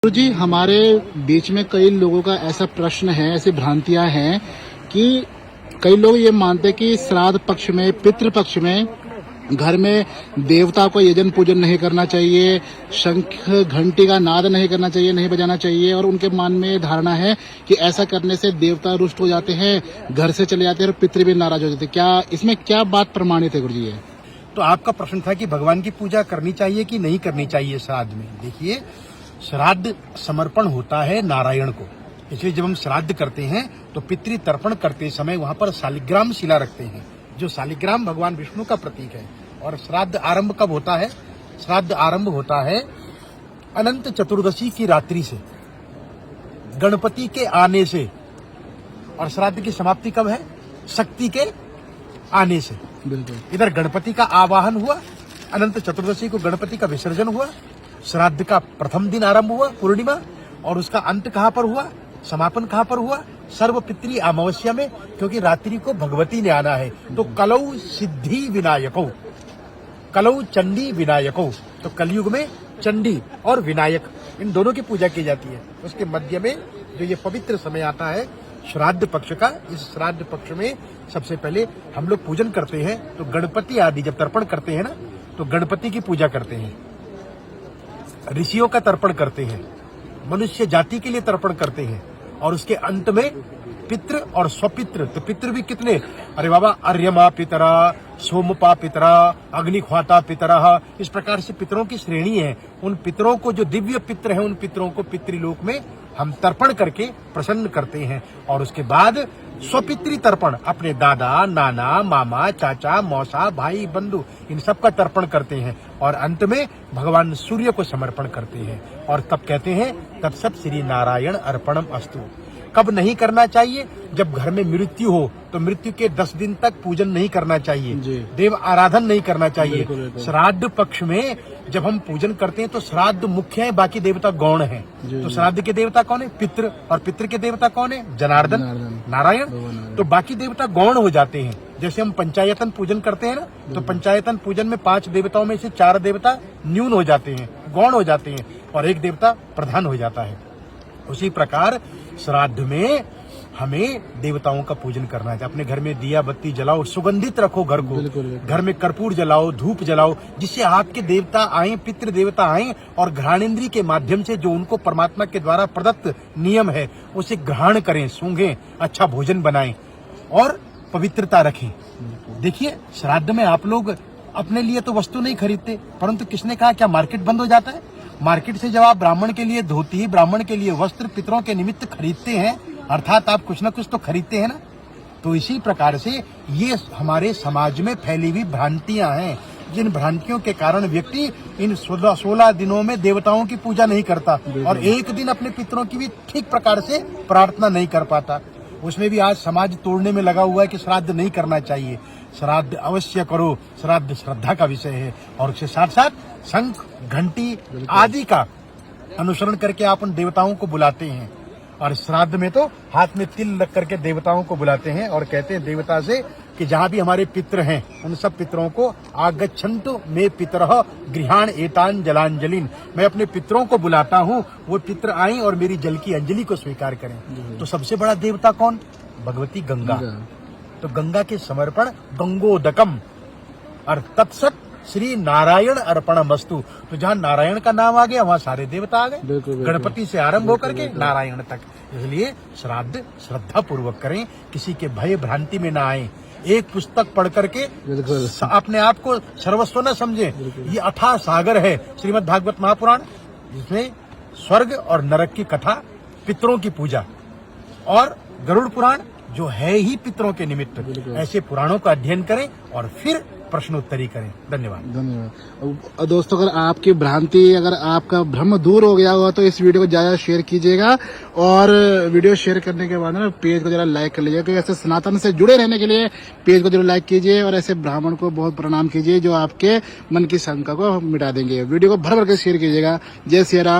गुरुजी, हमारे बीच में कई लोगों का ऐसा प्रश्न है, ऐसी भ्रांतियां हैं कि कई लोग ये मानते हैं कि श्राद्ध पक्ष में, पितृ पक्ष में घर में देवता को यजन पूजन नहीं करना चाहिए, शंख घंटी का नाद नहीं करना चाहिए, नहीं बजाना चाहिए। और उनके मन में धारणा है कि ऐसा करने से देवता रुष्ट हो जाते हैं, घर से चले जाते हैं और पितृ भी नाराज हो जाते हैं। क्या इसमें क्या बात प्रमाणित है गुरुजी? ये तो आपका प्रश्न था कि भगवान की पूजा करनी चाहिए कि नहीं करनी चाहिए श्राद्ध में। देखिए, श्राद्ध समर्पण होता है नारायण को, इसलिए जब हम श्राद्ध करते हैं तो पितृ तर्पण करते समय वहां पर शालिग्राम शिला रखते हैं, जो शालिग्राम भगवान विष्णु का प्रतीक है। और श्राद्ध आरंभ कब होता है? श्राद्ध आरंभ होता है अनंत चतुर्दशी की रात्रि से, गणपति के आने से। और श्राद्ध की समाप्ति कब है? शक्ति के आने से। बिल्कुल। इधर गणपति का आवाहन हुआ, अनंत चतुर्दशी को गणपति का विसर्जन हुआ, श्राद्ध का प्रथम दिन आरंभ हुआ पूर्णिमा, और उसका अंत कहाँ पर हुआ? समापन कहाँ पर हुआ? सर्व पितृ अमावस्या में, क्योंकि रात्रि को भगवती ने आना है। तो कलौ सिद्धि विनायको, कलौ चंडी विनायको, तो कलयुग में चंडी और विनायक इन दोनों की पूजा की जाती है। उसके मध्य में जो ये पवित्र समय आता है श्राद्ध पक्ष का, इस श्राद्ध पक्ष में सबसे पहले हम लोग पूजन करते हैं। तो गणपति आदि जब तर्पण करते हैं ना, तो गणपति की पूजा करते हैं, ऋषियों का तर्पण करते हैं, मनुष्य जाति के लिए तर्पण करते हैं, और उसके अंत में पितृ और स्वपितृ। तो पितृ भी कितने? अरे बाबा, अर्यमा पितरा, सोमपा पितरा, अग्निख्वाता पितरा, इस प्रकार से पितरों की श्रेणी है। उन पितरों को, जो दिव्य पितृ हैं, उन पितरों को पितृलोक में हम तर्पण करके प्रसन्न करते हैं। और उसके बाद स्वपितृ तर्पण, अपने दादा, नाना, मामा, चाचा, मौसा, भाई, बंधु, इन सब का तर्पण करते हैं। और अंत में भगवान सूर्य को समर्पण करते हैं। और तब कहते हैं तत्सत श्री नारायण अर्पणम अस्तु। कब नहीं करना चाहिए? जब घर में मृत्यु हो, तो मृत्यु के 10 दिन तक पूजन नहीं करना चाहिए, देव आराधन नहीं करना चाहिए। श्राद्ध पक्ष में जब हम पूजन करते हैं तो श्राद्ध मुख्य है, बाकी देवता गौण है। तो श्राद्ध के देवता कौन है? पितृ। और पितृ के देवता कौन है? जनार्दन, नारायण। तो बाकी देवता गौण हो जाते हैं। जैसे हम पंचायतन पूजन करते हैं ना, तो पंचायतन पूजन में 5 देवताओं में से 4 देवता न्यून हो जाते हैं, गौण हो जाते हैं, और एक देवता प्रधान हो जाता है। उसी प्रकार श्राद्ध में हमें देवताओं का पूजन करना है। अपने घर में दिया बत्ती जलाओ, सुगंधित रखो घर को, घर में कर्पूर जलाओ, धूप जलाओ, जिससे आपके देवता आए, पितृ देवता आए, और घ्राणेन्द्रिय के माध्यम से जो उनको परमात्मा के द्वारा प्रदत्त नियम है उसे ग्रहण करें, सूंघें, अच्छा भोजन बनाएं और पवित्रता रखें। देखिए, श्राद्ध में आप लोग अपने लिए तो वस्तु नहीं खरीदते, परंतु किसने कहा क्या मार्केट बंद हो जाता है? मार्केट से जब आप ब्राह्मण के लिए धोती, ब्राह्मण के लिए वस्त्र, पितरों के निमित्त खरीदते हैं, अर्थात आप कुछ न कुछ तो खरीदते हैं ना। तो इसी प्रकार से ये हमारे समाज में फैली हुई भ्रांतियां हैं, जिन भ्रांतियों के कारण व्यक्ति इन 16 दिनों में देवताओं की पूजा नहीं करता, और एक दिन अपने पितरों की भी ठीक प्रकार से प्रार्थना नहीं कर पाता। उसमें भी आज समाज तोड़ने में लगा हुआ है कि श्राद्ध नहीं करना चाहिए। श्राद्ध अवश्य करो, श्राद्ध श्रद्धा का विषय है। और उसके साथ साथ शंख, घंटी आदि का अनुसरण करके आप उन देवताओं को बुलाते हैं। और श्राद्ध में तो हाथ में तिल रख करके देवताओं को बुलाते हैं, और कहते हैं देवता से कि जहाँ भी हमारे पितृ हैं उन सब पितरों को आगच्छन्तु मे पितरः गृहाण एतान जलांजलिन, मैं अपने पितरों को बुलाता हूँ, वो पितर आएं और मेरी जल की अंजलि को स्वीकार करें। तो सबसे बड़ा देवता कौन? भगवती गंगा। तो गंगा के समर्पण गंगोदकम, और तत्सत श्री नारायण अर्पणमस्तु। तो जहाँ नारायण का नाम आ गया वहाँ सारे देवता आ गए, गणपति से आरंभ होकर के नारायण तक। इसलिए श्राद्ध श्रद्धा पूर्वक करें, किसी के भय भ्रांति में ना आए। एक पुस्तक पढ़ करके अपने आप को सर्वस्व न समझे। ये अथाह सागर है श्रीमद् भागवत महापुराण, जिसमें स्वर्ग और नरक की कथा, पितरों की पूजा, और गरुड़ पुराण जो है ही पितरों के निमित्त। ऐसे पुराणों का अध्ययन करें और फिर प्रश्नोत्तरी करें। धन्यवाद। दोस्तों, अगर आपकी भ्रांति, अगर आपका भ्रम दूर हो गया हुआ तो इस वीडियो को ज्यादा शेयर कीजिएगा, और वीडियो शेयर करने के बाद ना पेज को जरा लाइक कर लीजिएगा, क्योंकि ऐसे सनातन से जुड़े रहने के लिए पेज को जरूर लाइक कीजिए, और ऐसे ब्राह्मण को बहुत प्रणाम कीजिए जो आपके मन की शंका को मिटा देंगे। वीडियो को भर भर के शेयर कीजिएगा। जय श्री राम।